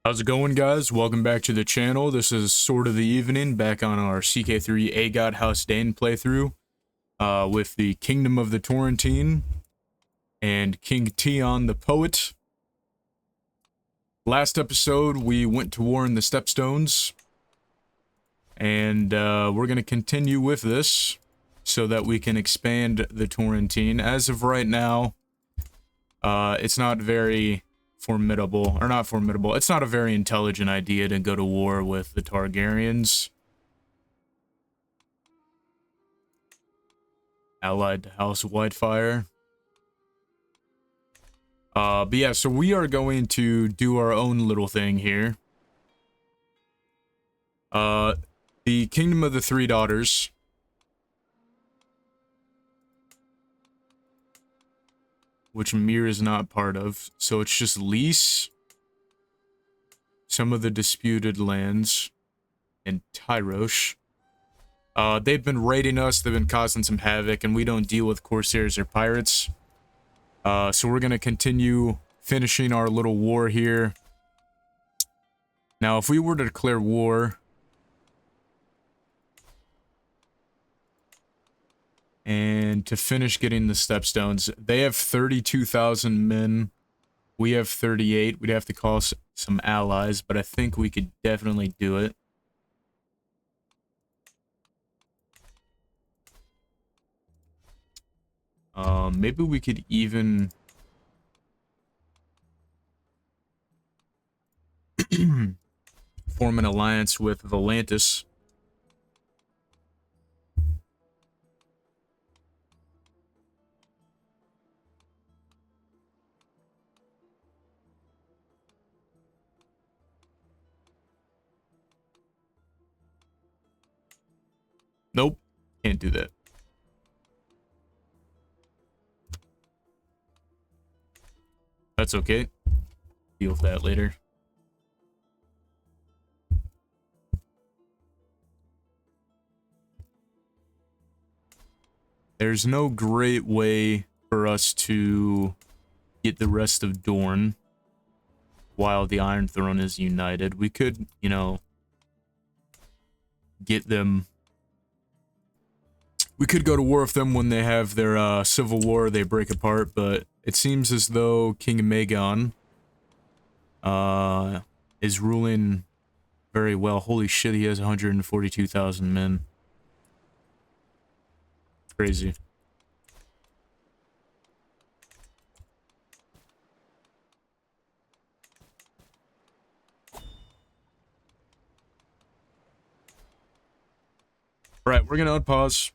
How's it going, guys? Welcome back to the channel. This is Sword of the Evening, back on our CK3 AGOT House Dayne playthrough with the Kingdom of the Torrentine and King Tion the Poet. Last episode, we went to war in the Stepstones, and we're going to continue with this so that we can expand the Torrentine. As of right now, it's not very formidable, or not formidable, it's not a very intelligent idea to go to war with the Targaryens. Allied to House Whitefire. But yeah, so we are going to do our own little thing here. The Kingdom of the Three Daughters. Which Mir is not part of. So it's just lease some of the disputed lands in Tyrosh. They've been raiding us, they've been causing some havoc, and we don't deal with corsairs or pirates. So we're going to continue finishing our little war here. Now, if we were to declare war and to finish getting the Stepstones, they have 32,000 men. We have 38. We'd have to call some allies, but I think we could definitely do it. Maybe we could even form an alliance with Volantis. Nope, can't do that. That's okay. Deal with that later. There's no great way for us to get the rest of Dorne while the Iron Throne is united. We could, you know, get them. We could go to war with them when they have their civil war, they break apart, but it seems as though King Magon is ruling very well. Holy shit, he has 142,000 men. Crazy. Alright, we're gonna unpause.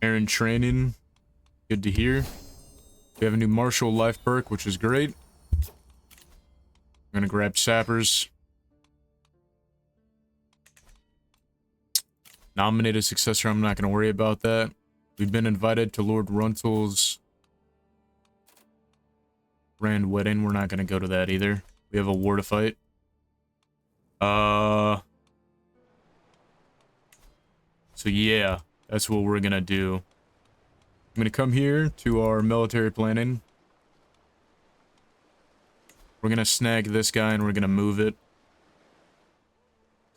Aaron training, good to hear. We have a new martial life perk, which is great. I'm gonna grab sappers. Nominate a successor, I'm not gonna worry about that. We've been invited to Lord Runtle's grand wedding. We're not gonna go to that either. We have a war to fight. So yeah. That's what we're gonna do. I'm gonna come here to our military planning. We're gonna snag this guy and we're gonna move it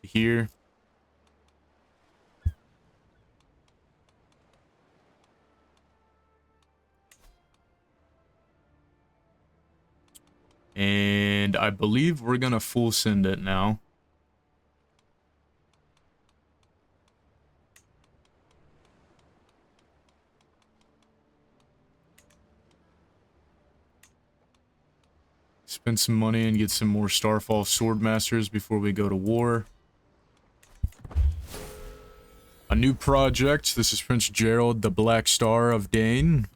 to here. And I believe we're gonna full send it now. Spend some money and get some more Starfall Swordmasters before we go to war. A new project. This is Prince Gerald, the Black Star of Dayne.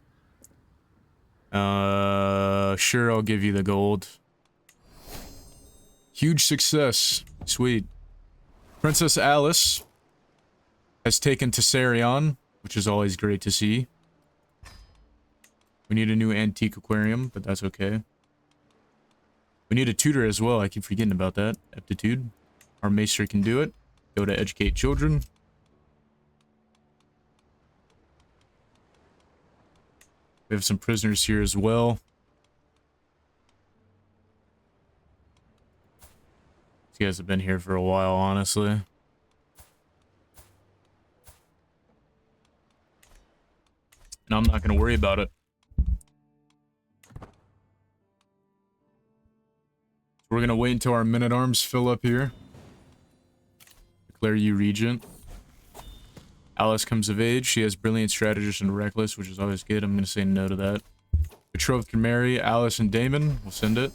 Sure, I'll give you the gold. Huge success. Sweet. Princess Alice has taken Tessarion, which is always great to see. We need a new antique aquarium, but that's okay. We need a tutor as well. I keep forgetting about that. Aptitude. Our maester can do it. Go to educate children. We have some prisoners here as well. These guys have been here for a while, honestly. And I'm not going to worry about it. We're going to wait until our men-at-arms fill up here. Declare you regent. Alice comes of age. She has brilliant, strategist, and reckless, which is always good. I'm going to say no to that. Betrothed can marry Alice and Damon. We'll send it.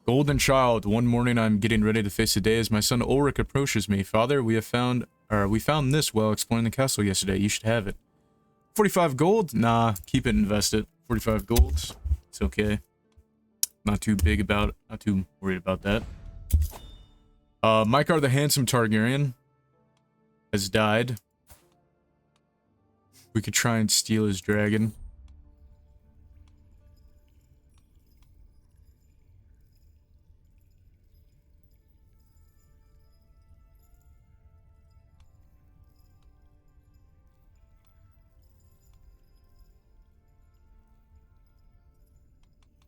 Golden child. One morning I'm getting ready to face the day as my son Ulrich approaches me. Father, we found this while exploring the castle yesterday. You should have it. 45 gold? Nah, keep it and invest it. 45 gold. It's okay. Not too worried about that. Mykar the Handsome Targaryen has died. We could try and steal his dragon.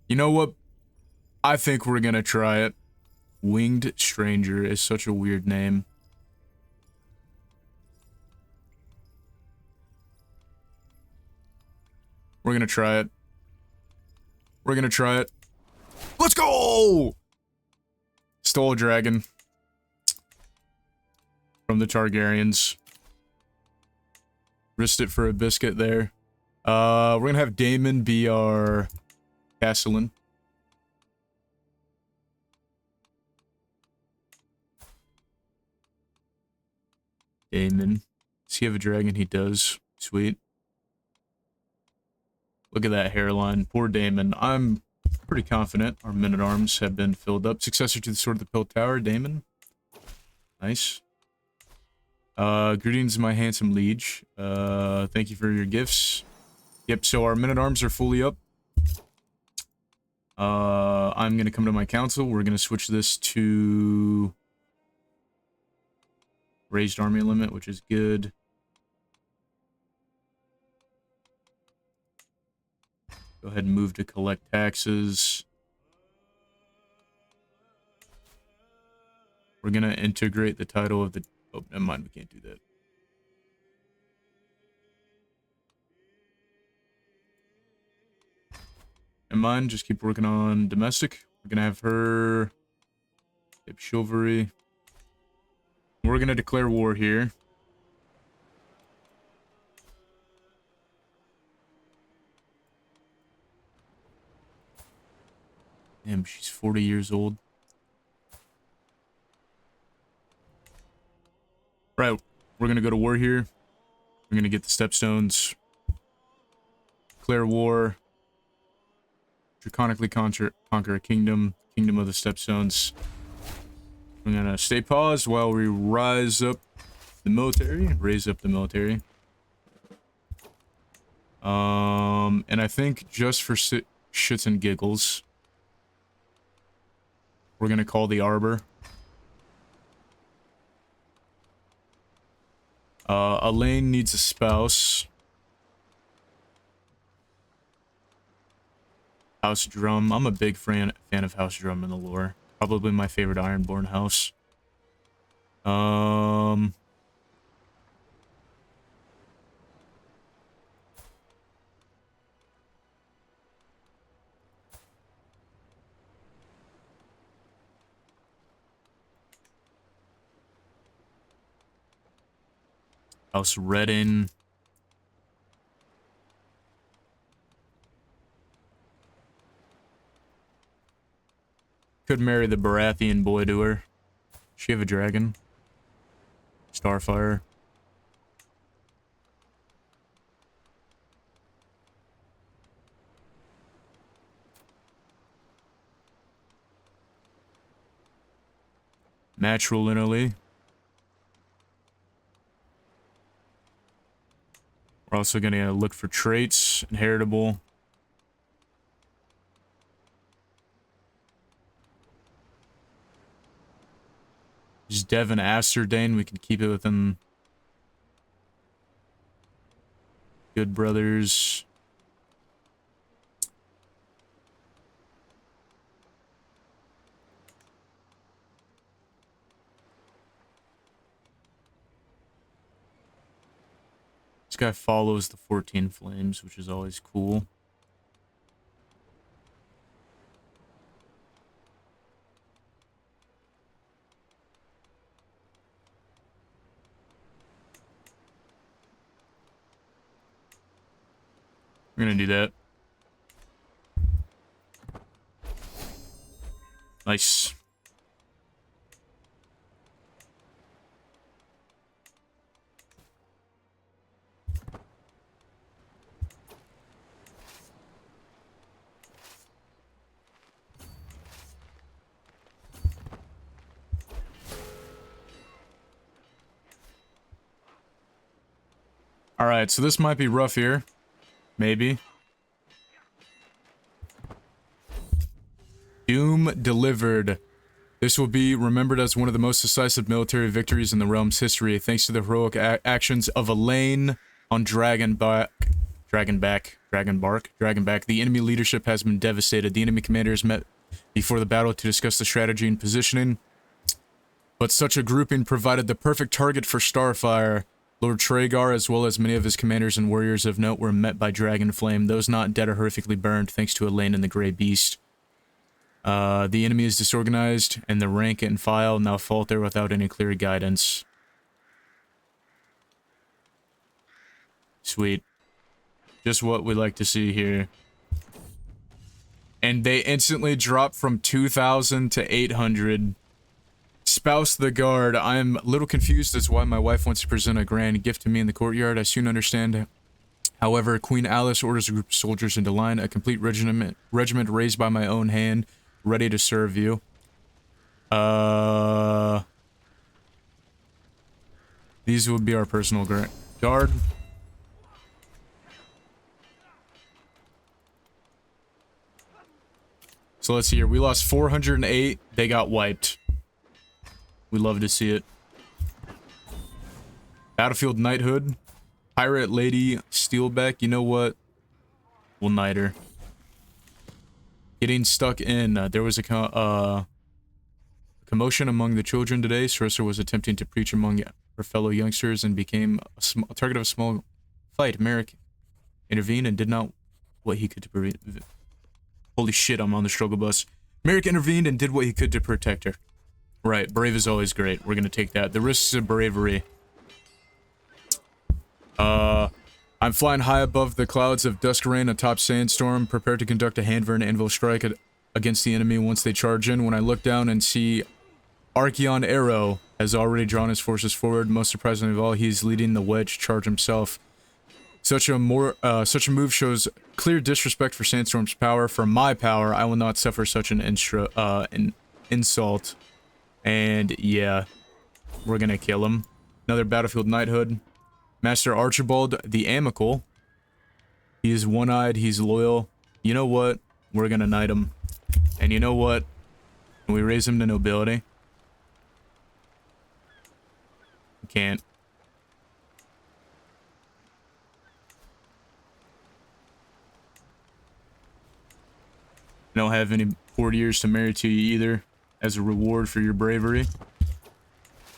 You know what? I think we're gonna try it. Winged Stranger is such a weird name. We're gonna try it. We're gonna try it. Let's go! Stole a dragon. From the Targaryens. Risked it for a biscuit there. We're gonna have Damon be our castellan. Damon. Does he have a dragon? He does. Sweet. Look at that hairline. Poor Damon. I'm pretty confident our men-at-arms have been filled up. Successor to the Sword of the Pill Tower, Damon. Nice. Greetings, my handsome liege. Thank you for your gifts. Yep, so our men-at-arms are fully up. I'm gonna come to my council. We're gonna switch this to raised army limit, which is good. Go ahead and move to collect taxes. We're gonna integrate the title of the... Oh, never mind, we can't do that. Never mind, just keep working on domestic. We're gonna have her... Yep, chivalry. We're gonna declare war here. Damn, she's 40 years old. Right, we're gonna go to war here. We're gonna get the stepstones. Declare war. Draconically conquer a kingdom. Kingdom of the stepstones. We're gonna stay paused while we rise up the military. Raise up the military. And I think just for shits and giggles, we're gonna call the arbor. Elaine needs a spouse. House Drum. I'm a big fan of House Drum in the lore. Probably my favorite Ironborn house. House Redden. Could marry the Baratheon boy to her. She have a dragon. Starfire. Matrilineally. We're also going to look for traits. Inheritable. Just Devin Aster Dayne. We can keep it within good brothers. This guy follows the 14 flames, which is always cool. We're gonna do that. Nice. Alright, so this might be rough here. Maybe. Doom delivered. This will be remembered as one of the most decisive military victories in the realm's history, thanks to the heroic actions of Elaine on Dragonbark. The enemy leadership has been devastated. The enemy commanders met before the battle to discuss the strategy and positioning, but such a grouping provided the perfect target for Starfire. Lord Tragar, as well as many of his commanders and warriors of note, were met by Dragon Flame. Those not dead are horrifically burned, thanks to Elaine and the Grey Beast. The enemy is disorganized, and the rank and file now falter without any clear guidance. Sweet. Just what we like to see here. And they instantly drop from 2,000 to 800. Spouse the guard. I am a little confused as to why my wife wants to present a grand gift to me in the courtyard. I soon understand. However, Queen Alice orders a group of soldiers into line, a complete regiment raised by my own hand, ready to serve you. These would be our personal guard. So let's see here. We lost 408. They got wiped. We love to see it. Battlefield Knighthood. Pirate Lady Steelbeck. You know what? We'll knight her. Getting stuck in. There was a commotion among the children today. Sorcerer was attempting to preach among her fellow youngsters and became a target of a small fight. Merrick intervened and did not what he could to prevent. Holy shit, I'm on the struggle bus. Merrick intervened and did what he could to protect her. Right, brave is always great. We're gonna take that. The risks of bravery. I'm flying high above the clouds of dusk rain atop sandstorm, prepared to conduct a handburn anvil strike against the enemy once they charge in. When I look down and see Archeon Arrow has already drawn his forces forward, most surprising of all, he's leading the wedge charge himself. Such a move shows clear disrespect for Sandstorm's power. For my power, I will not suffer such an insult. And yeah, we're gonna kill him. Another Battlefield Knighthood. Master Archibald the Amical. He is one-eyed, he's loyal. You know what? We're gonna knight him. And you know what? Can we raise him to nobility? We can't. I don't have any courtiers to marry to you either, as a reward for your bravery.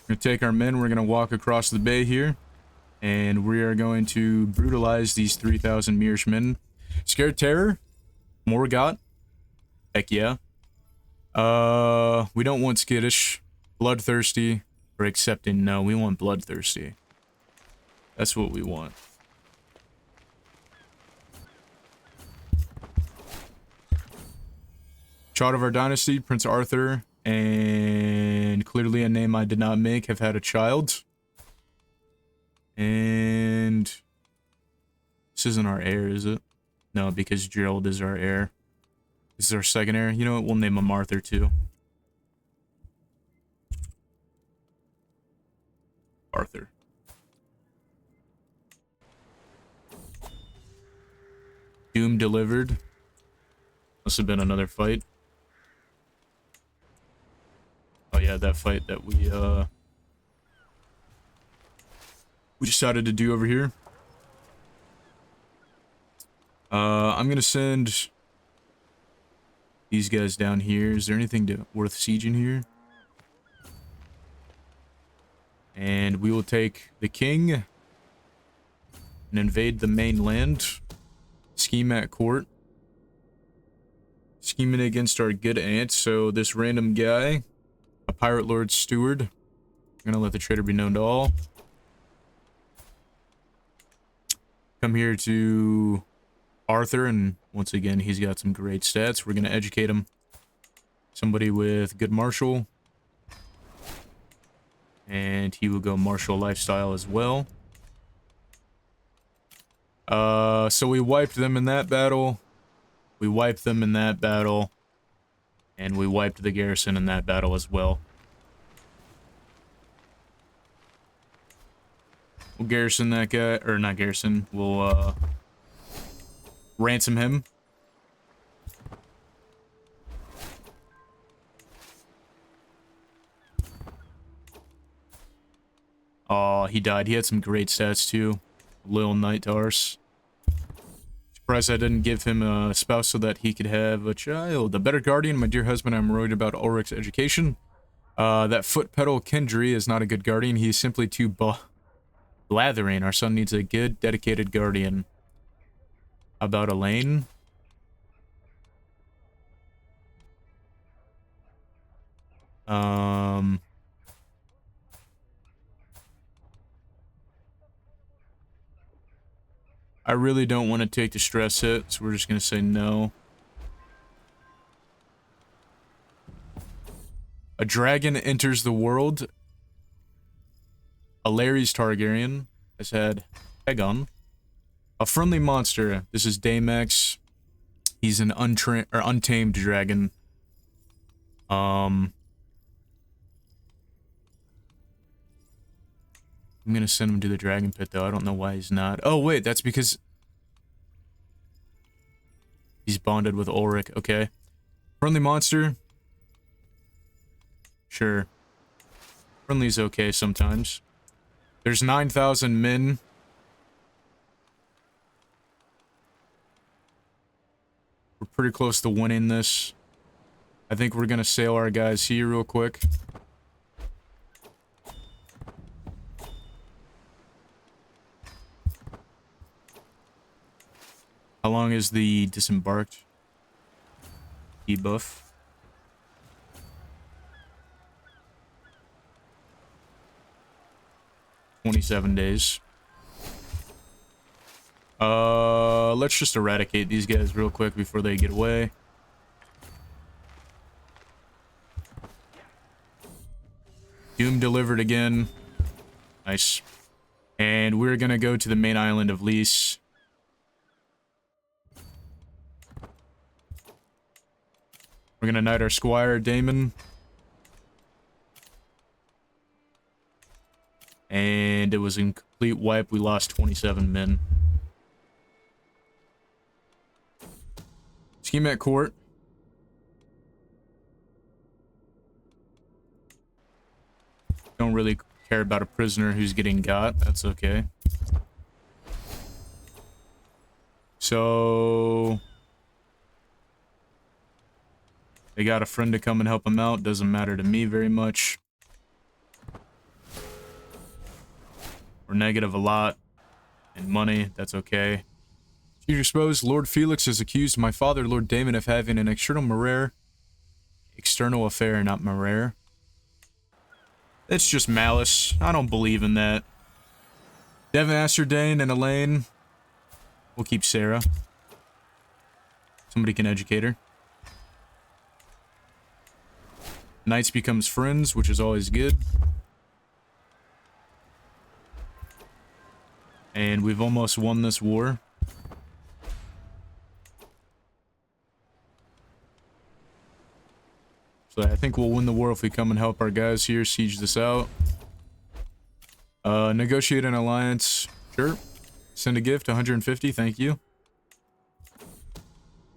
We're gonna take our men, we're gonna walk across the bay here, and we are going to brutalize these 3,000 Mearshmen. Scared Terror? Morgot? Heck yeah. We don't want skittish, bloodthirsty, or accepting. No, we want bloodthirsty. That's what we want. Child of our dynasty, Prince Arthur, and clearly a name I did not make, have had a child. And this isn't our heir, is it? No, because Gerald is our heir. This is our second heir. You know what? We'll name him Arthur too. Arthur. Doom delivered. Must have been another fight. Oh yeah, that fight that we decided to do over here. I'm gonna send these guys down here. Is there anything worth sieging here? And we will take the king and invade the mainland. Scheme at court. Scheming against our good aunt. So this random guy, a pirate lord steward. I'm gonna let the traitor be known to all. Come here to Arthur, and once again, he's got some great stats. We're gonna educate him. Somebody with good martial. And he will go martial lifestyle as well. So we wiped them in that battle. We wiped them in that battle. And we wiped the garrison in that battle as well. We'll garrison that guy, or not garrison, we'll, ransom him. Oh, he died. He had some great stats, too. Lil Knight Tars. Surprised I didn't give him a spouse so that he could have a child. A better guardian, my dear husband, I'm worried about Ulrich's education. That foot pedal Kendry is not a good guardian. He's simply too blathering. Our son needs a good, dedicated guardian. About Elaine? I really don't want to take the stress hit, so we're just going to say no. A dragon enters the world. A Larry's Targaryen has had Aegon. A friendly monster. This is Daymax. He's an untamed dragon. I'm gonna send him to the dragon pit, though. I don't know why he's not. Oh, wait, that's because he's bonded with Ulrich. Okay. Friendly monster. Sure. Friendly's okay sometimes. There's 9,000 men. We're pretty close to winning this. I think we're gonna sail our guys here real quick. How long is the disembarked debuff? $27 days. Let's just eradicate these guys real quick before they get away. Doom delivered again. Nice. And we're gonna go to the main island of Lys. We're gonna knight our squire, Damon. And it was in complete wipe. We lost 27 men. Scheme at court. Don't really care about a prisoner who's getting got. That's okay. So they got a friend to come and help him out. Doesn't matter to me very much. We're negative a lot in money. That's okay. You're exposed. Lord Felix has accused my father, Lord Damon, of having an external affair, not marere. It's just malice. I don't believe in that. Devin Dayne and Elaine. We'll keep Sarah. Somebody can educate her. Knights becomes friends, which is always good. And we've almost won this war. So I think we'll win the war if we come and help our guys here siege this out. Negotiate an alliance. Sure. Send a gift, 150, thank you.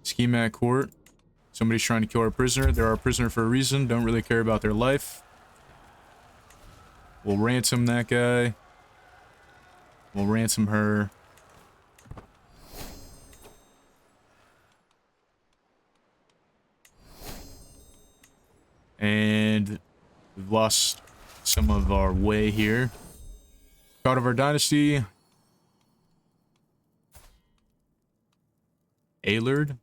Scheme at court. Somebody's trying to kill our prisoner. They're our prisoner for a reason. Don't really care about their life. We'll ransom that guy. We'll ransom her. And we've lost some of our way here. God of our dynasty. Allard?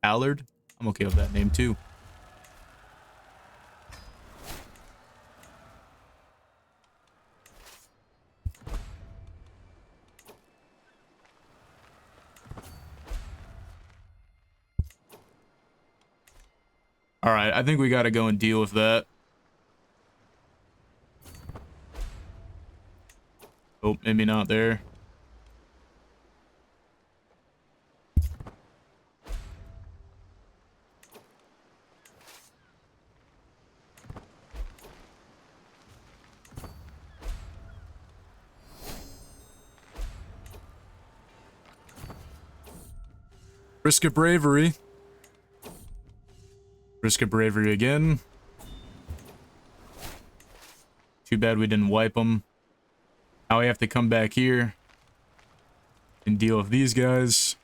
Allard? I'm okay with that name too. Alright, I think we gotta go and deal with that. Oh, maybe not there. Risk of bravery. Risk of bravery again. Too bad we didn't wipe them. Now we have to come back here and deal with these guys.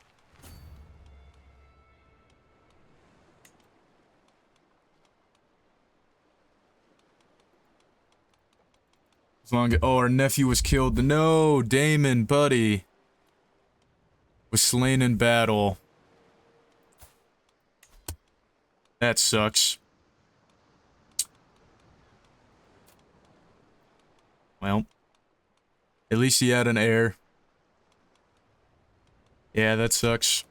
As long as, oh, our nephew was killed. No, Damon, buddy, was slain in battle. That sucks. Well, at least he had an heir. Yeah, that sucks.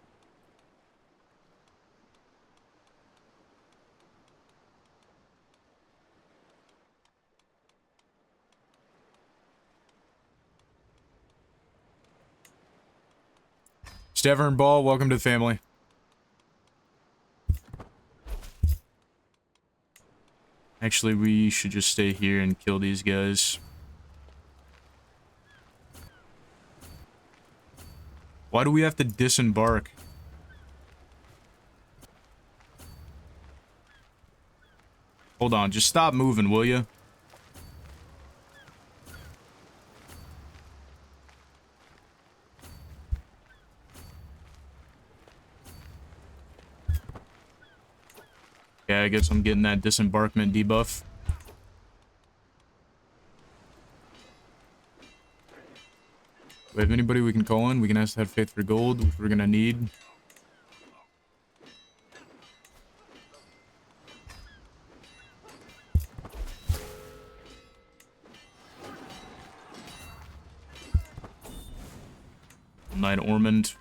Stavern Ball, welcome to the family. Actually, we should just stay here and kill these guys. Why do we have to disembark? Hold on, just stop moving, will you? Yeah, I guess I'm getting that disembarkment debuff. Do we have anybody we can call in? We can ask to have faith for gold, which we're gonna need. Knight Ormond.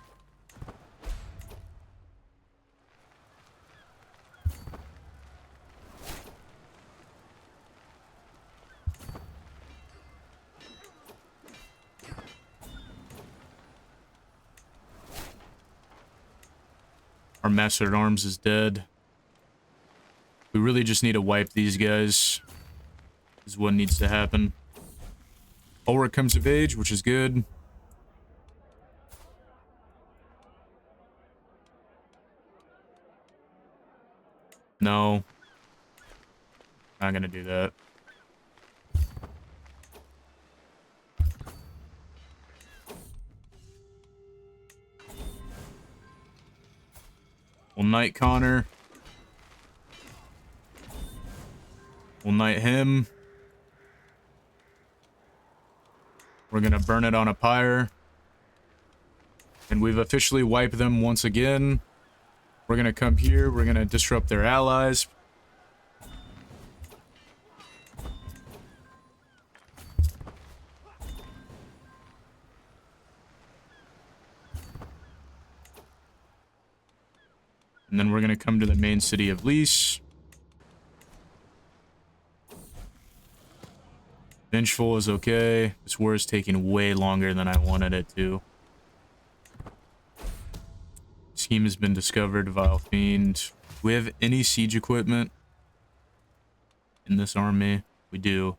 Our Master at Arms is dead. We really just need to wipe these guys. Is what needs to happen. Ulrich comes of age, which is good. No. Not gonna do that. We'll knight Connor. We'll knight him. We're gonna burn it on a pyre. And we've officially wiped them once again. We're gonna come here. We're gonna disrupt their allies. And then we're gonna come to the main city of Lys. Vengeful is okay. This war is taking way longer than I wanted it to. Scheme has been discovered, Vile Fiend. Do we have any siege equipment in this army? We do.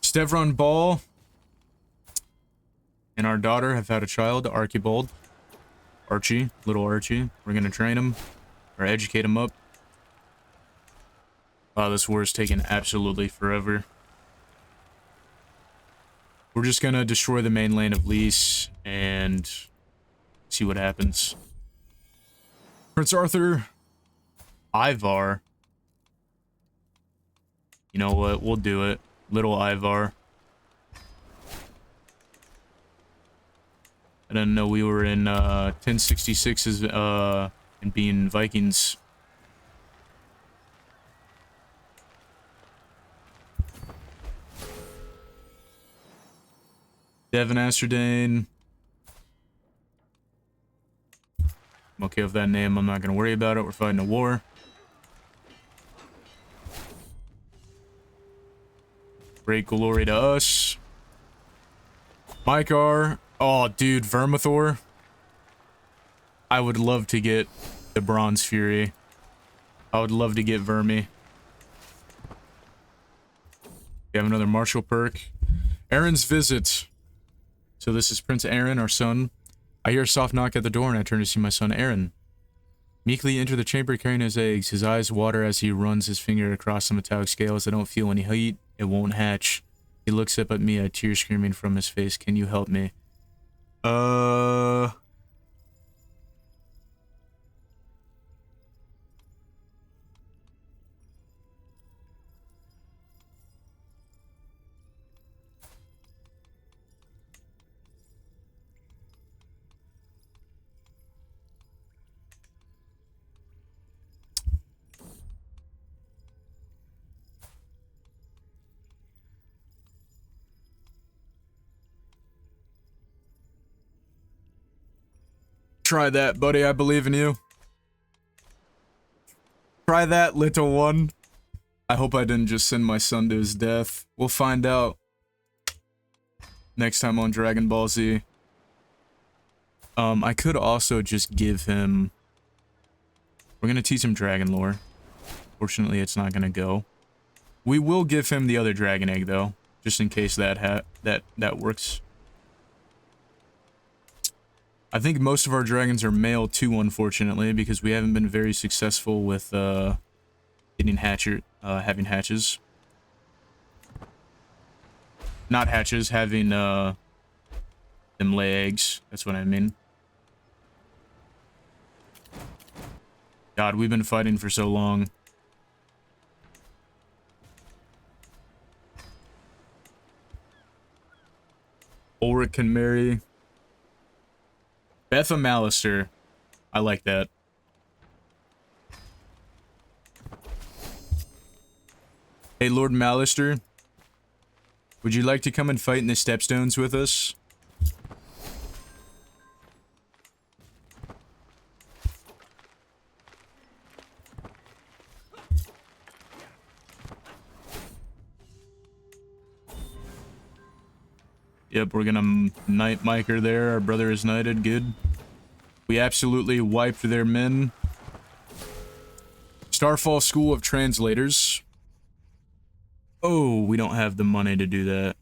Stevron Ball and our daughter have had a child, Archibald. Archie, little Archie. We're gonna train him, or educate him up. Wow, this war is taking absolutely forever. We're just gonna destroy the main lane of Lys and see what happens. Prince Arthur, Ivar. You know what? We'll do it. Little Ivar. I didn't know we were in 1066's and being Vikings. Devin Asterdane. I'm okay with that name. I'm not going to worry about it. We're fighting a war. Great glory to us. Mykar. Oh, dude, Vermithor. I would love to get the Bronze Fury. I would love to get Vermi. We have another martial perk. Aaron's visit. So this is Prince Aaron, our son. I hear a soft knock at the door and I turn to see my son Aaron. Meekly enter the chamber carrying his eggs. His eyes water as he runs his finger across the metallic scales. I don't feel any heat. It won't hatch. He looks up at me, a tear screaming from his face. Can you help me? Try that, buddy. I believe in you. Try that, little one. I hope I didn't just send my son to his death. We'll find out next time on Dragon Ball Z. I could also just give him... We're gonna teach him dragon lore. Fortunately, it's not gonna go. We will give him the other dragon egg, though, just in case that works. I think most of our dragons are male too, unfortunately, because we haven't been very successful with getting having hatches. Not hatches, having them lay eggs. That's what I mean. God, we've been fighting for so long. Ulrich can marry Betha Mallister. I like that. Hey, Lord Mallister. Would you like to come and fight in the Stepstones with us? Yep, we're gonna knight Miker there. Our brother is knighted. Good. We absolutely wiped their men. Starfall School of Translators. Oh, we don't have the money to do that.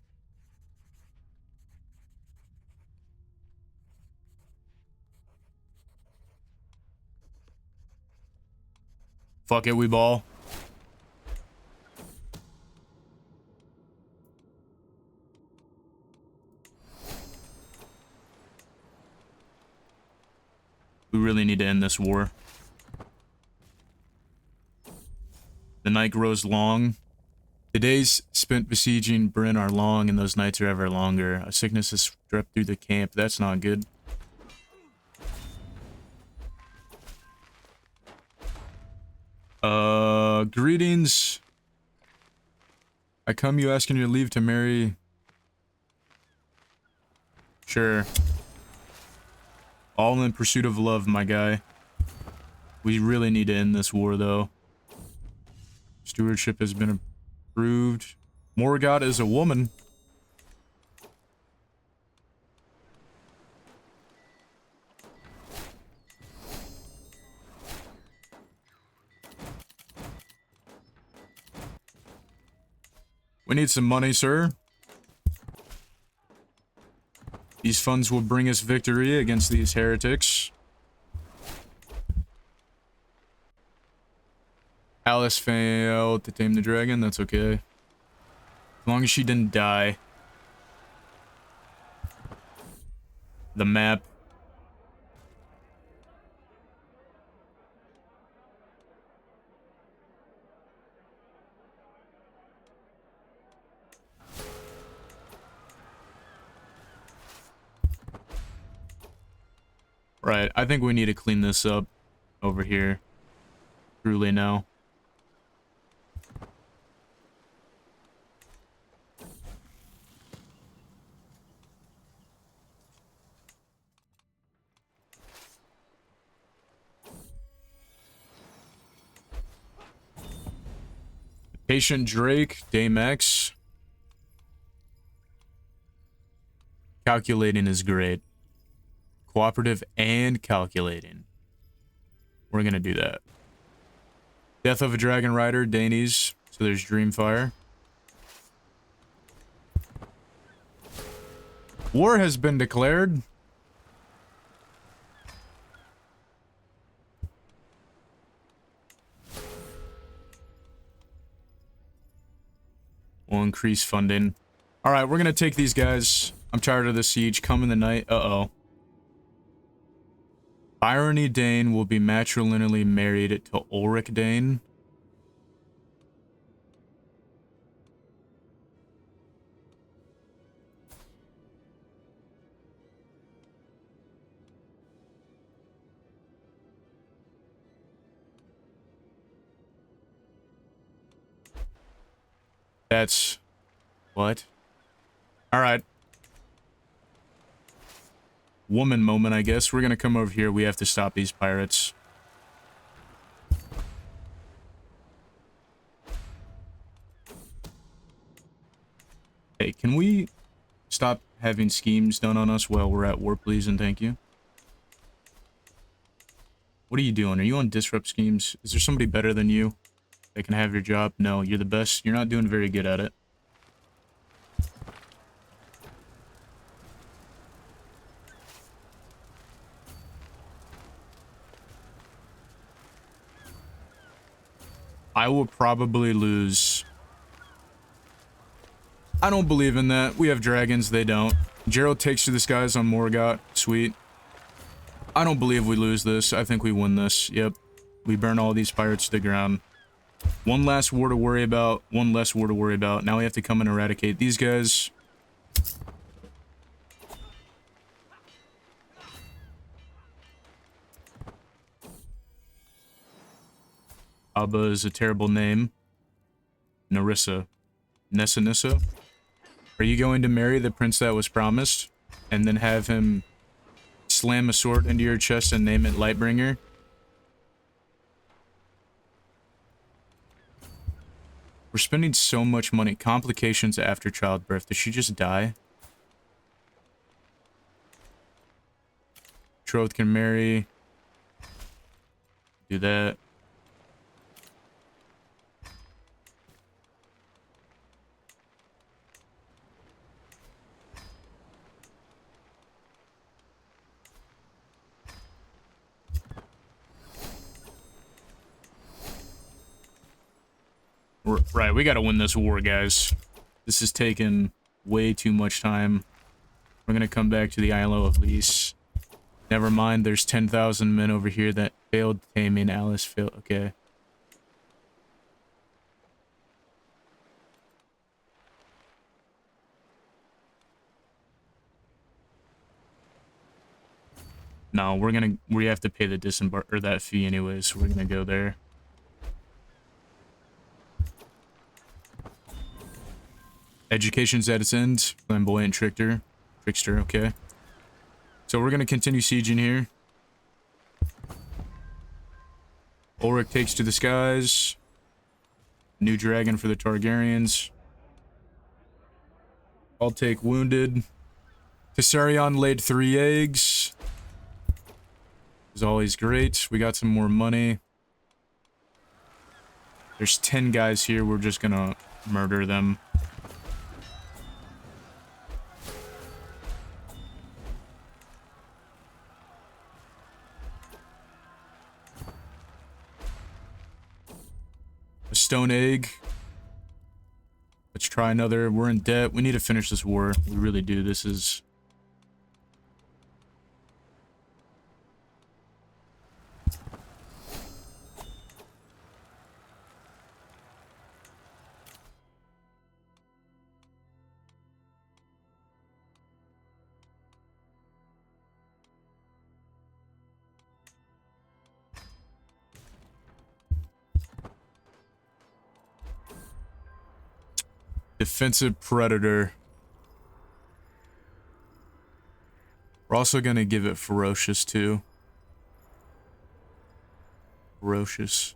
Fuck it, we ball. We really need to end this war. The night grows long. The days spent besieging Bryn are long, and those nights are ever longer. A sickness has swept through the camp. That's not good. Greetings. I come you asking your leave to marry... Sure. All in pursuit of love, my guy. We really need to end this war, though. Stewardship has been approved. Morgoth is a woman. We need some money, sir. These funds will bring us victory against these heretics. Alice failed to tame the dragon. That's okay. As long as she didn't die. The map. Right, I think we need to clean this up over here. Truly now. Patient Drake, Dame X. Calculating is great. Cooperative and calculating. We're gonna do that. Death of a Dragon Rider, Dayne's. So there's Dreamfire. War has been declared. We'll increase funding. Alright, we're gonna take these guys. I'm tired of the siege. Come in the night. Uh-oh. Irony Dayne will be matrilineally married to Ulrich Dayne. That's... what? Alright. Woman moment, I guess. We're gonna come over here. We have to stop these pirates. Hey, can we stop having schemes done on us while we're at war, please, and thank you? What are you doing? Are you on disrupt schemes? Is there somebody better than you that can have your job? No, you're the best. You're not doing very good at it. I will probably lose. I don't believe in that. We have dragons, they don't. Gerald takes to the skies on Morgoth. Sweet. I don't believe we lose this. I think we win this. Yep. We burn all these pirates to the ground. One last war to worry about. One less war to worry about. Now we have to come and eradicate these guys. Abba is a terrible name. Narissa. Nissa? Are you going to marry the prince that was promised? And then have him slam a sword into your chest and name it Lightbringer? We're spending so much money. Complications after childbirth. Did she just die? Betrothed can marry. Do that. Right, we gotta win this war, guys. This is taking way too much time. We're gonna come back to the Isle of Lys. Never mind, there's 10,000 men over here that failed taming. Alice failed. Okay. No, we have to pay the disembark, or that fee anyways, so we're gonna go there. Education's at its end. Flamboyant trickster, okay. So we're gonna continue sieging here. Ulrich takes to the skies. New dragon for the Targaryens. I'll take wounded. Caesarion laid 3 eggs. Is always great. We got some more money. There's 10 guys here. We're just gonna murder them. stone egg. Let's try another. We're in debt. We need to finish this war. We really do. This is... Defensive predator. We're also gonna give it ferocious too. Ferocious.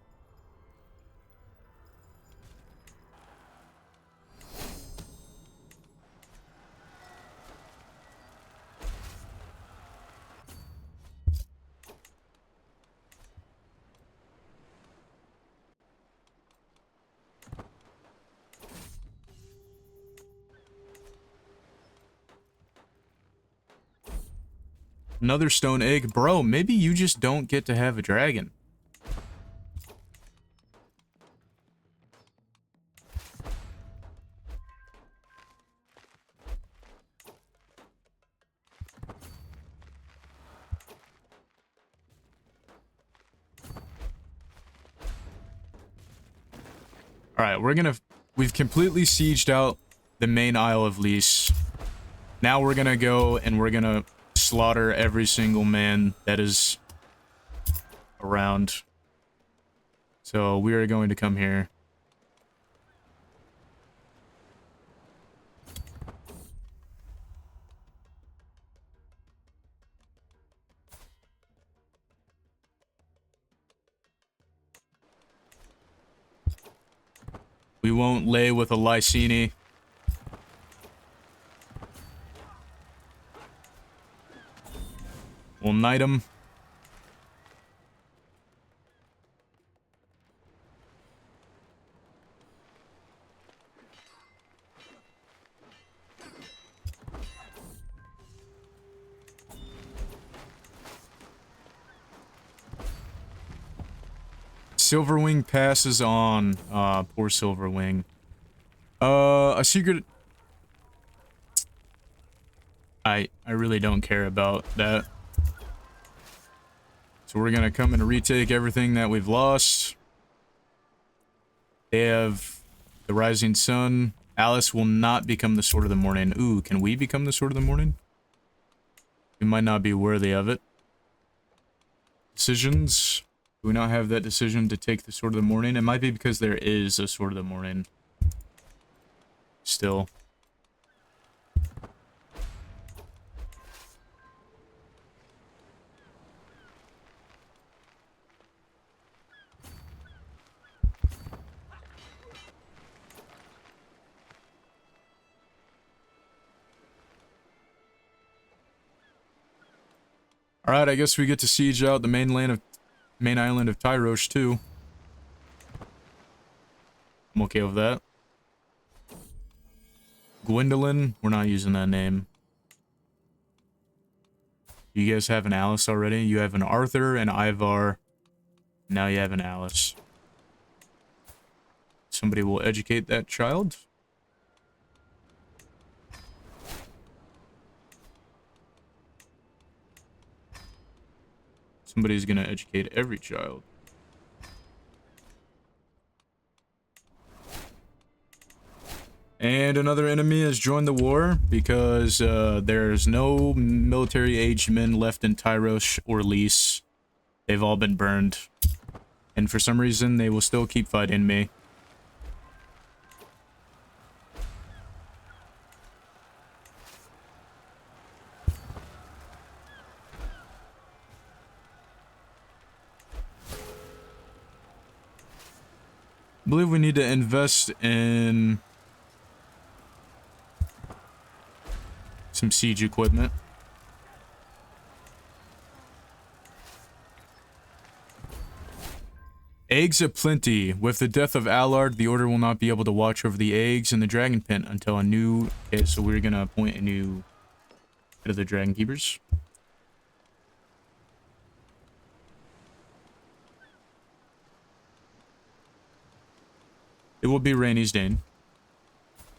Another stone egg. Bro, maybe you just don't get to have a dragon. Alright, we've completely sieged out the main Isle of Lys. Now we're gonna go and we're gonna slaughter every single man that is around. So we are going to come here. We won't lay with a Lysini. We'll knight him. Silverwing passes on. Poor Silverwing. A secret... I really don't care about that. So we're gonna come and retake everything that we've lost. They have the Rising Sun. Alice will not become the Sword of the Morning. Ooh, can we become the Sword of the Morning? We might not be worthy of it. Decisions. Do we not have that decision to take the Sword of the Morning? It might be because there is a Sword of the Morning. Still. Alright, I guess we get to siege out the main island of Tyrosh too. I'm okay with that. Gwendolyn, we're not using that name. You guys have an Alice already? You have an Arthur, an Ivar. Now you have an Alice. Somebody will educate that child. Somebody's gonna educate every child. And another enemy has joined the war because there's no military-aged men left in Tyrosh or Lys. They've all been burned. And for some reason, they will still keep fighting me. I believe we need to invest in some siege equipment. Eggs aplenty. With the death of Allard, the Order will not be able to watch over the eggs in the Dragon Pen until a new... Okay, so we're gonna appoint a new head of the Dragon Keepers. It will be Rhaenys Dayne.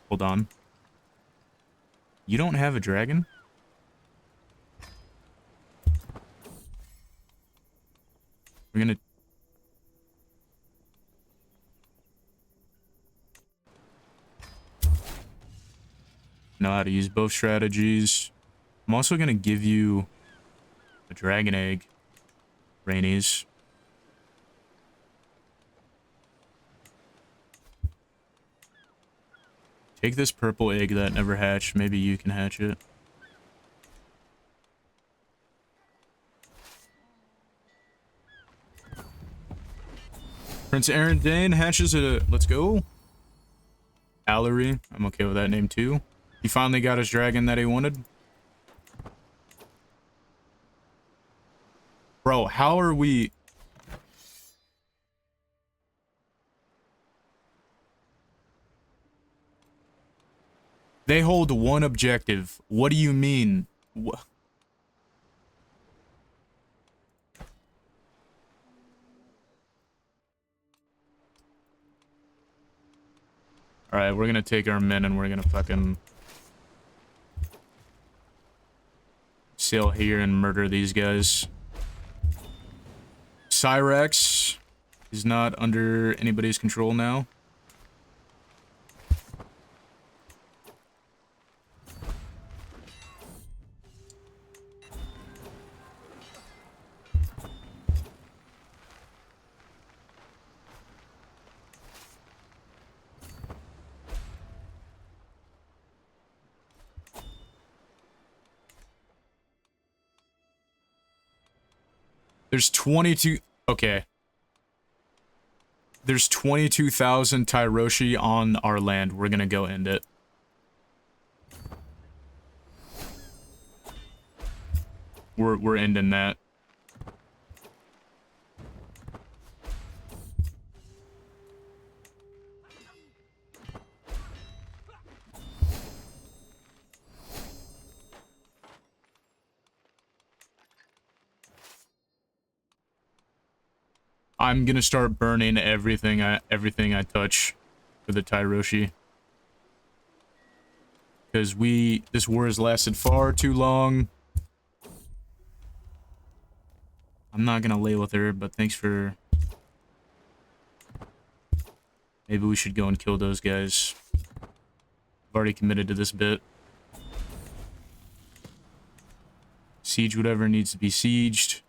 Hold on. You don't have a dragon? We're gonna... know how to use both strategies. I'm also gonna give you a dragon egg, Rhaenys. Take this purple egg that never hatched. Maybe you can hatch it. Prince Aaron Dayne hatches a... Let's go. Allery. I'm okay with that name too. He finally got his dragon that he wanted. Bro, how are we... They hold one objective. What do you mean? What? Alright, we're gonna take our men and we're gonna fucking... sail here and murder these guys. Cyrax is not under anybody's control now. There's 22... Okay. There's 22,000 Tyroshi on our land. We're gonna go end it. We're ending that. I'm gonna start burning everything I touch for the Tyroshi. Because this war has lasted far too long. I'm not gonna lay with her, but thanks for... Maybe we should go and kill those guys. I've already committed to this bit. Siege whatever needs to be sieged.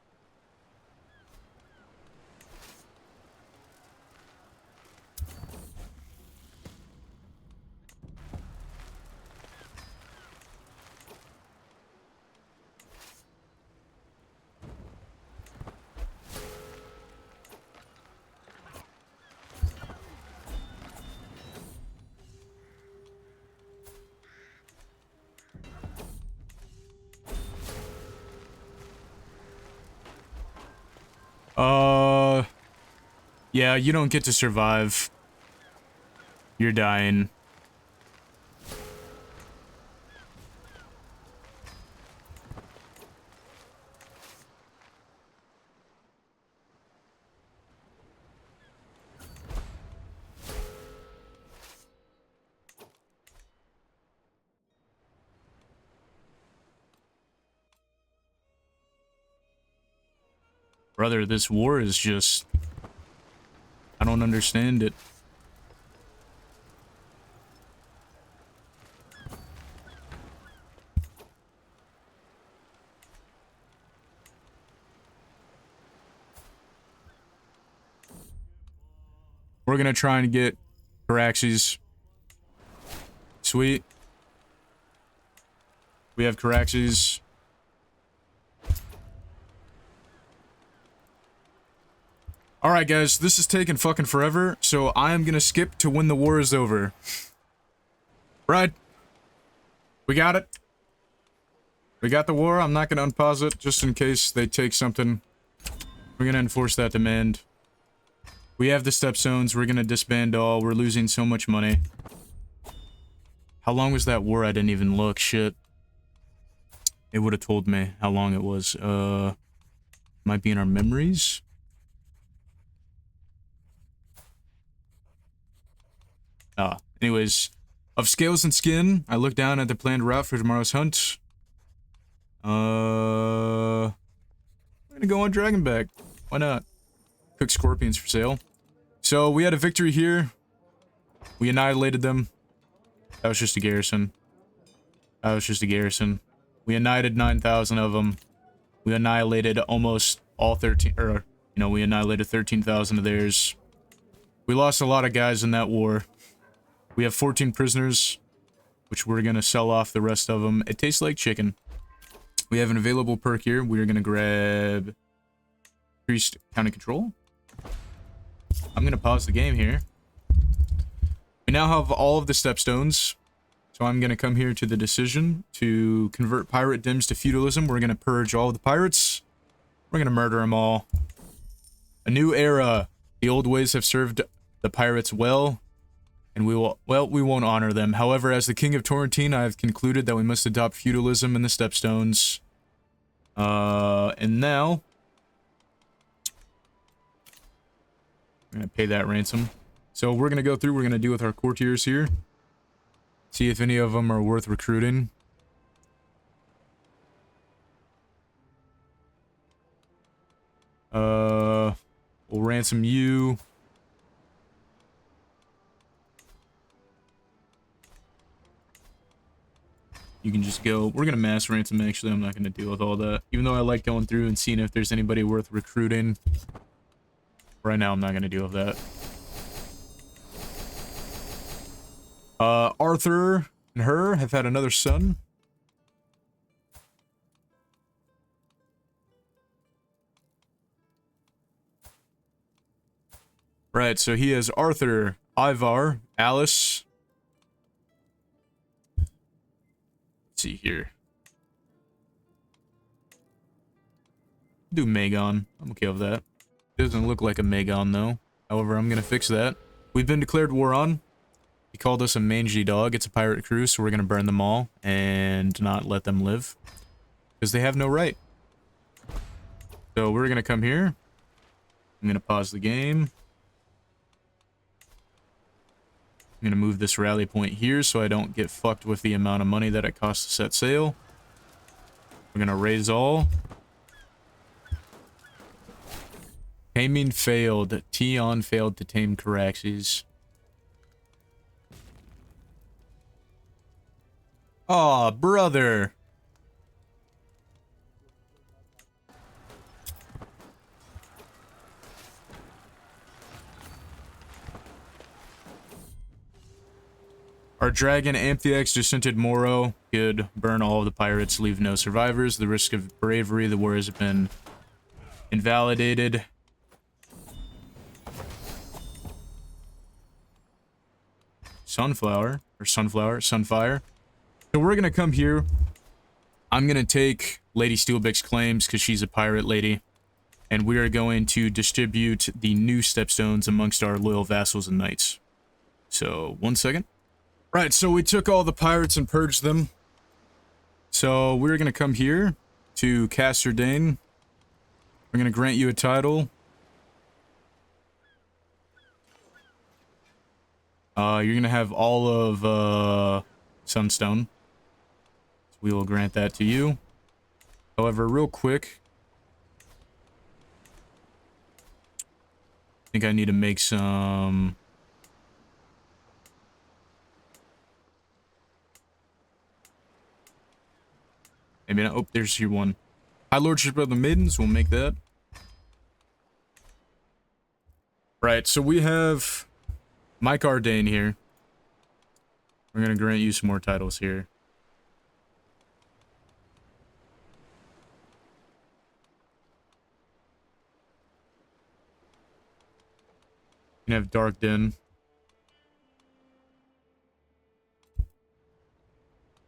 Yeah, you don't get to survive. You're dying. Brother, this war is just... I don't understand it. We're gonna try and get Caraxes. Sweet. We have Caraxes. Alright guys, this is taking fucking forever, so I am gonna skip to when the war is over. Right. We got it. We got the war. I'm not gonna unpause it, just in case they take something. We're gonna enforce that demand. We have the stepstones. We're gonna disband all. We're losing so much money. How long was that war? I didn't even look. Shit. It would have told me how long it was. Might be in our memories. Anyways, of scales and skin, I look down at the planned route for tomorrow's hunt. I'm gonna go on Dragonback. Why not? Cook scorpions for sale. So we had a victory here. We annihilated them. That was just a garrison. That was just a garrison. We annihilated 9,000 of them. We annihilated almost all 13, or, you know, we annihilated 13,000 of theirs. We lost a lot of guys in that war. We have 14 prisoners, which we're gonna sell off the rest of them. It tastes like chicken. We have an available perk here. We're gonna grab increased county control. I'm gonna pause the game here. We now have all of the stepstones. So I'm going to come here to the decision to convert pirate dims to feudalism. We're going to purge all of the pirates. We're going to murder them all. A new era. The old ways have served the pirates well, and we won't honor them. However, as the king of Torrentine, I have concluded that we must adopt feudalism in the stepstones. And now I'm going to pay that ransom. So we're going to go through, we're going to deal with our courtiers here. See if any of them are worth recruiting. We'll ransom you. You can just go. We're gonna mass ransom, actually. I'm not gonna deal with all that. Even though I like going through and seeing if there's anybody worth recruiting. Right now, I'm not gonna deal with that. Arthur and her have had another son. Right, so he has Arthur, Ivar, Alice. Let's see here. Do Magon. I'm okay with that. Doesn't look like a Magon, though. However, I'm gonna fix that. We've been declared war on. He called us a mangy dog. It's a pirate crew, so we're gonna burn them all and not let them live. Because they have no right. So we're gonna come here. I'm gonna pause the game. I'm gonna move this rally point here so I don't get fucked with the amount of money that it costs to set sail. We're gonna raise all. Taming failed. Tion failed to tame Caraxes. Aw, brother. Our dragon Amphiax dissented Moro. Good. Burn all of the pirates, leave no survivors. The risk of bravery. The war has been invalidated. Sunfire. So we're gonna come here. I'm gonna take Lady Steelbeck's claims because she's a pirate lady. And we are going to distribute the new stepstones amongst our loyal vassals and knights. So, 1 second. Right, so we took all the pirates and purged them. So we're gonna come here to Tion Dayne. We're gonna grant you a title. You're gonna have all of Sunstone. So we will grant that to you. However, real quick, I think I need to make some. Maybe not. Oh, there's your one. High Lordship of the Maidens, we'll make that. Right, so we have Mike Dayne here. We're gonna grant you some more titles here. You can have Dark Den.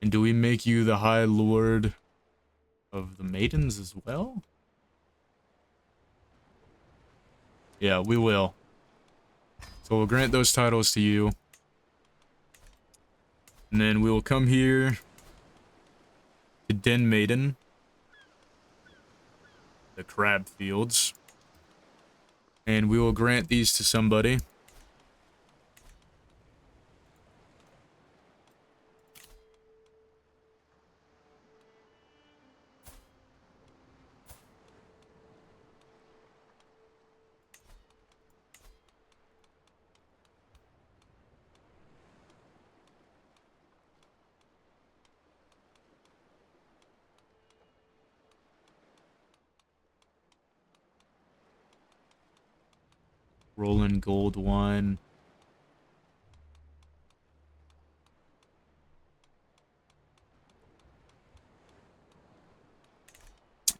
And do we make you the High Lord of the Maidens as well? Yeah, we will. So we'll grant those titles to you. And then we will come here to Den Maiden. The Crab Fields. And we will grant these to somebody. Rolling gold one.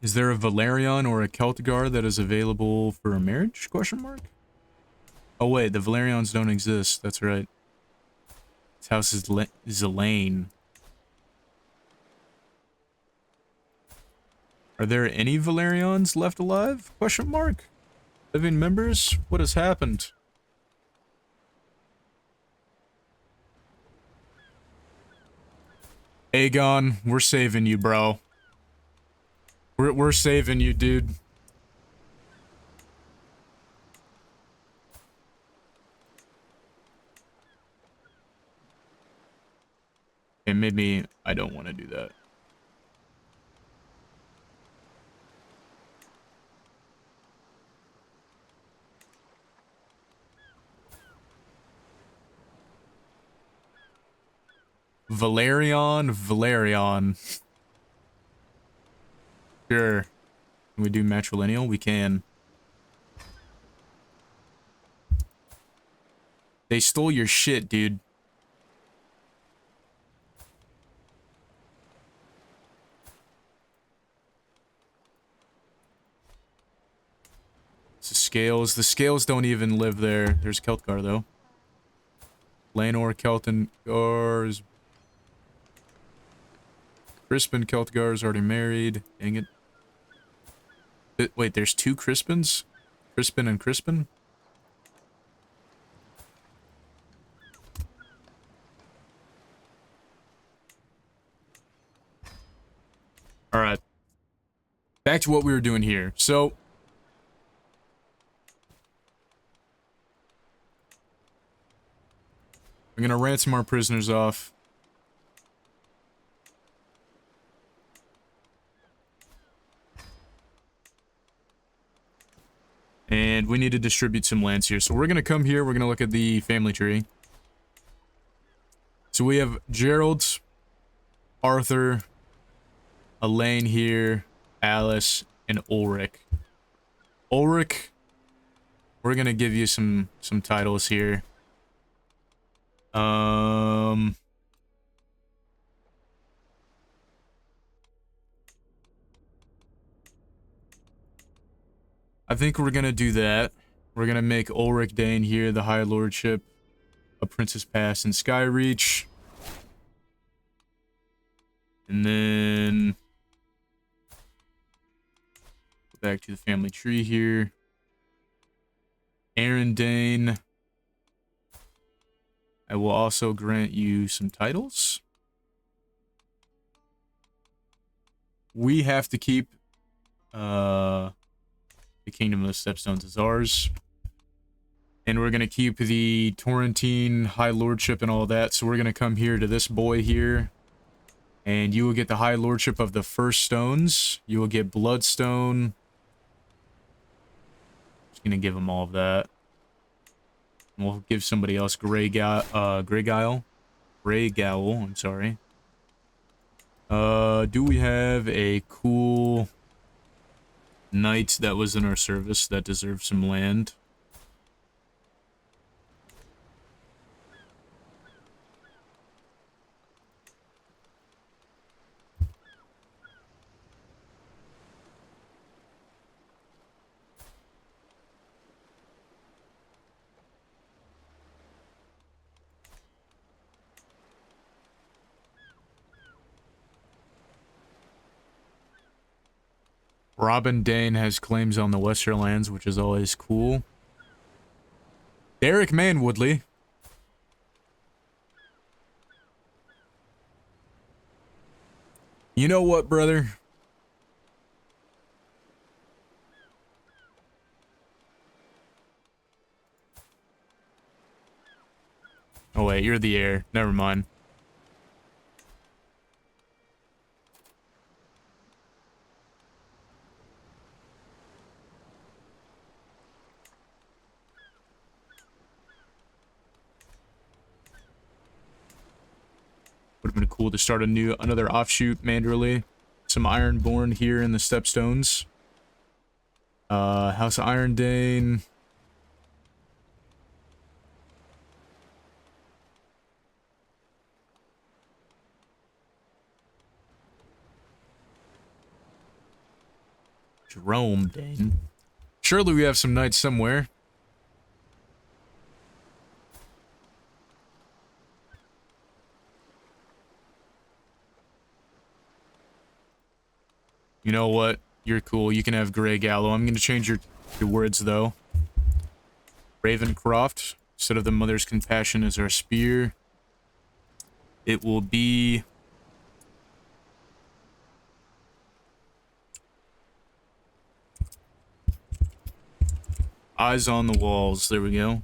Is there a Valerian or a Celtigar that is available for a marriage? Question mark. Oh wait, the Valerians don't exist. That's right. This house is Zelane. Are there any Valerians left alive? Question mark. Living members? What has happened? Aegon, we're saving you, bro. We're saving you, dude. And maybe I don't want to do that. Valerian. Sure. Can we do matrilineal? We can. They stole your shit, dude. It's the scales. The scales don't even live there. There's Celtgar, though. Lanor, Kelton, Gars. Crispin, Celtgar is already married. Dang it. Wait, there's two Crispins? Crispin and Crispin? Alright. Back to what we were doing here. So... we're gonna ransom our prisoners off. And we need to distribute some lands here. So we're gonna come here, we're gonna look at the family tree. So we have Gerald, Arthur, Elaine here, Alice, and Ulrich. Ulrich, we're gonna give you some titles here. I think we're gonna do that. We're gonna make Ulrich Dayne here the High Lordship of Princess Pass and Skyreach. And then... go back to the family tree here. Aaron Dayne. I will also grant you some titles. We have to keep the Kingdom of the Stepstones as ours. And we're going to keep the Torrentine High Lordship and all that. So we're going to come here to this boy here. And you will get the High Lordship of the First Stones. You will get Bloodstone. Just going to give him all of that. And we'll give somebody else Greygowl, I'm sorry. Do we have a cool knight that was in our service that deserves some land? Robin Dane has claims on the Westerlands, which is always cool. Derek Manwoodley. You know what, brother? Oh wait, you're the heir. Never mind. Would have been cool to start another offshoot Manderley. Some Ironborn here in the Stepstones. House Iron Dane. Jerome Dayne. Surely we have some knights somewhere. You know what? You're cool. You can have Grey Gallo. I'm gonna change your words, though. Ravencroft. Instead of the Mother's Compassion as our spear, it will be... Eyes on the walls. There we go.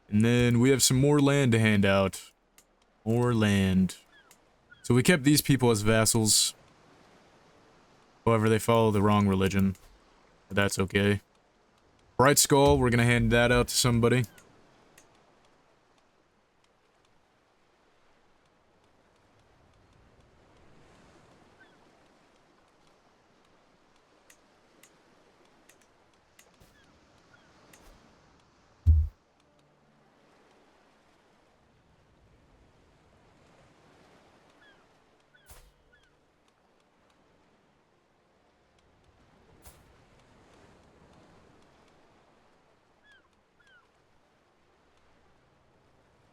And then we have some more land to hand out. More land. So we kept these people as vassals. However, they follow the wrong religion. But that's okay. Bright Skull, we're gonna hand that out to somebody.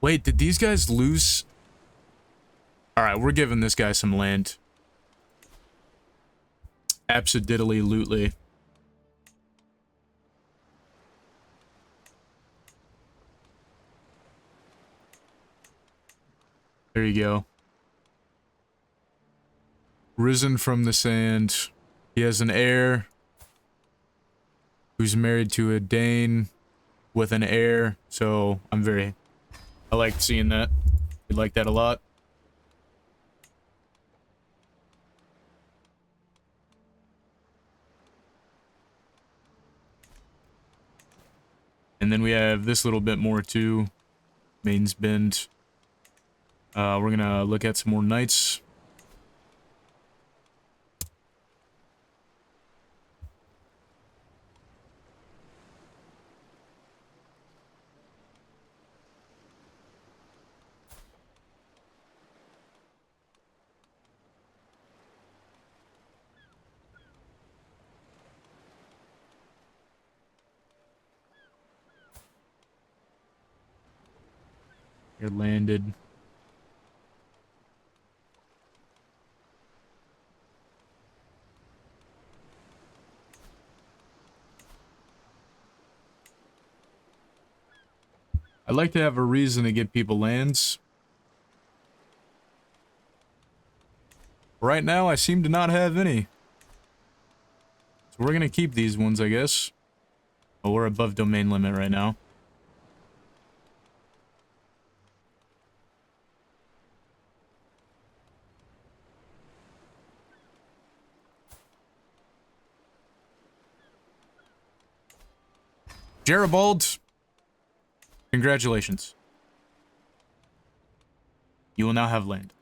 Wait, did these guys lose? Alright, we're giving this guy some land. Absolutely. There you go. Risen from the sand. He has an heir who's married to a Dane with an heir, so I like seeing that. We like that a lot. And then we have this little bit more too. Maiden's Bend. We're gonna look at some more knights. You're landed. I'd like to have a reason to get people lands. Right now, I seem to not have any. So we're gonna keep these ones, I guess. Oh, we're above domain limit right now. Geribald, congratulations. You will now have land.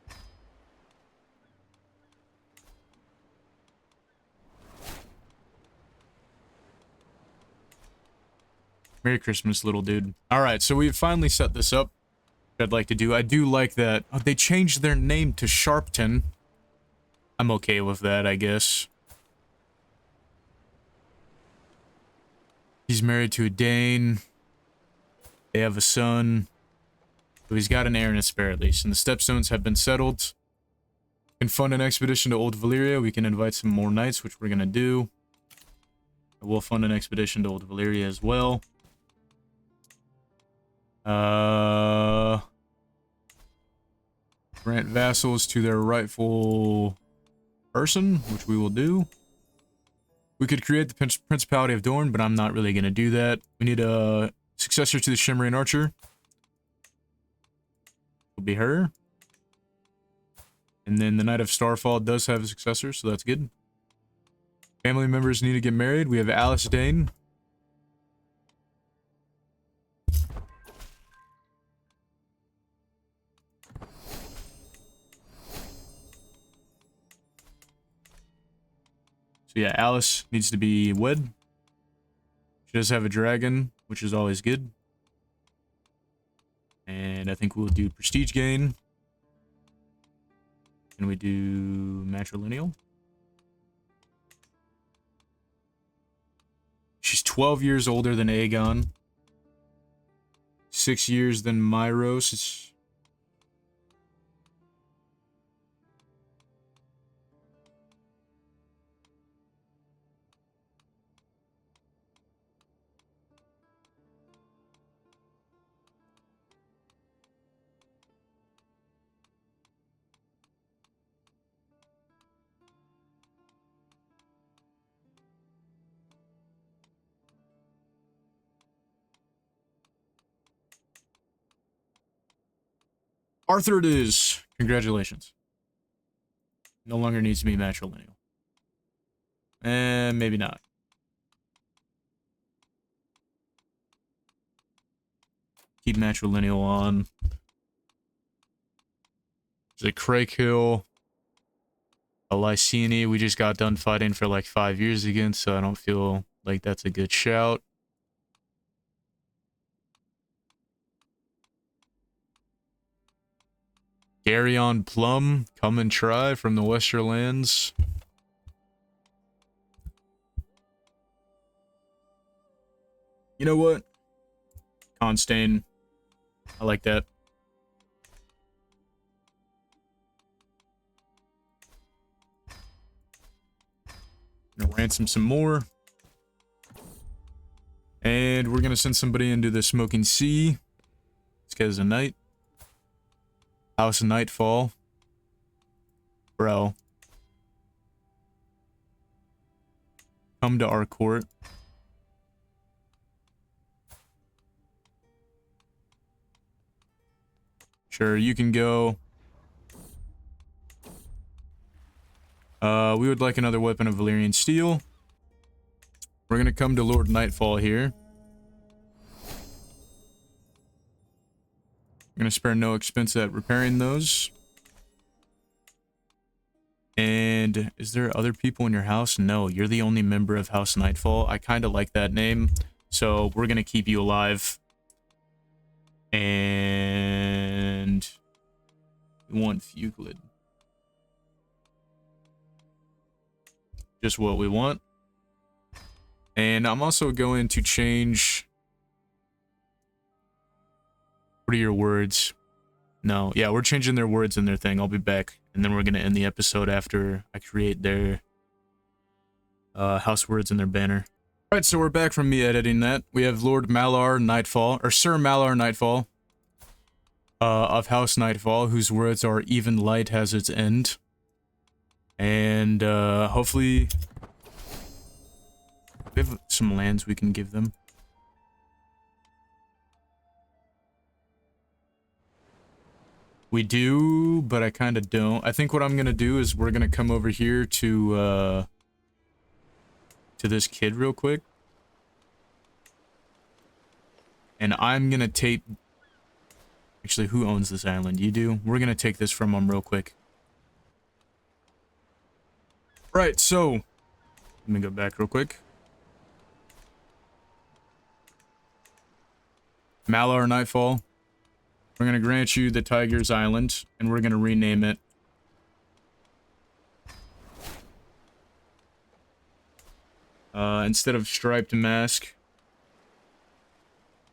Merry Christmas, little dude. Alright, so we've finally set this up. What I'd like to do. I do like that. Oh, they changed their name to Sharpton. I'm okay with that, I guess. He's married to a Dane. They have a son. So he's got an heir and a spare at least. And the stepstones have been settled. We can fund an expedition to Old Valyria. We can invite some more knights, which we're going to do. We'll fund an expedition to Old Valyria as well. Grant vassals to their rightful person, which we will do. We could create the Principality of Dorne, but I'm not really going to do that. We need a successor to the Shimmering Archer. Will be her. And then the Knight of Starfall does have a successor, so that's good. Family members need to get married. We have Alice Dayne. So yeah, Alice needs to be wed. She does have a dragon, which is always good. And I think we'll do prestige gain. Can we do matrilineal? She's 12 years older than Aegon. 6 years than Myros. Arthur it is. Congratulations. No longer needs to be matrilineal. And maybe not. Keep matrilineal on. There's a Craighill. A Lysini we just got done fighting for like 5 years against, so I don't feel like that's a good shout. Garyon Plum, come and try from the Westerlands. You know what? Constain. I like that. Gonna ransom some more. And we're gonna send somebody into the Smoking Sea. This guy's a knight. House of Nightfall. Bro. Come to our court. Sure, you can go. We would like another weapon of Valyrian steel. We're gonna come to Lord Nightfall here. We're gonna spare no expense at repairing those. And is there other people in your house? No, you're the only member of House Nightfall. I kind of like that name, so we're gonna keep you alive. And we want Fuclid. Just what we want. And I'm also going to change... What are your words? No, yeah, we're changing their words in their thing. I'll be back. And then we're going to end the episode after I create their house words in their banner. Alright, so we're back from me editing that. We have Lord Malar Nightfall, or Sir Malar Nightfall, of House Nightfall, whose words are even light has its end. And hopefully we have some lands we can give them. We do, but I kind of don't. I think what I'm going to do is we're going to come over here to this kid real quick. And I'm going to take... Actually, who owns this island? You do? We're going to take this from him real quick. Right, so... Let me go back real quick. Malar Nightfall. We're going to grant you the Tiger's Island, and we're going to rename it. Instead of Striped Mask.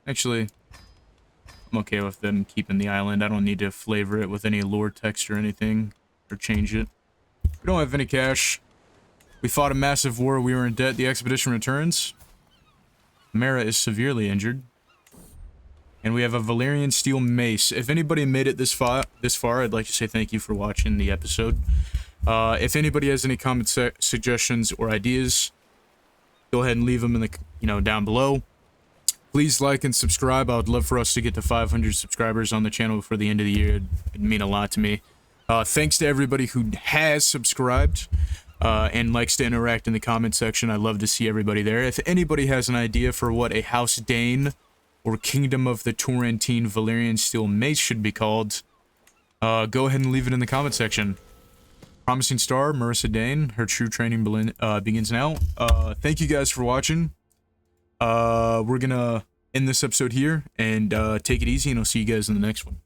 Actually, I'm okay with them keeping the island. I don't need to flavor it with any lore text or anything, or change it. We don't have any cash. We fought a massive war. We were in debt. The expedition returns. Mara is severely injured. And we have a Valyrian steel mace. If anybody made it this far, I'd like to say thank you for watching the episode. If anybody has any comments, suggestions, or ideas, go ahead and leave them in the, down below. Please like and subscribe. I would love for us to get to 500 subscribers on the channel before the end of the year. It'd mean a lot to me. Thanks to everybody who has subscribed and likes to interact in the comment section. I love to see everybody there. If anybody has an idea for what a House Dayne or Kingdom of the Torrentine Valyrian Steel Mace should be called, go ahead and leave it in the comment section. Promising Star, Marissa Dayne, her true training begins now. Thank you guys for watching. We're gonna end this episode here, and take it easy, and I'll see you guys in the next one.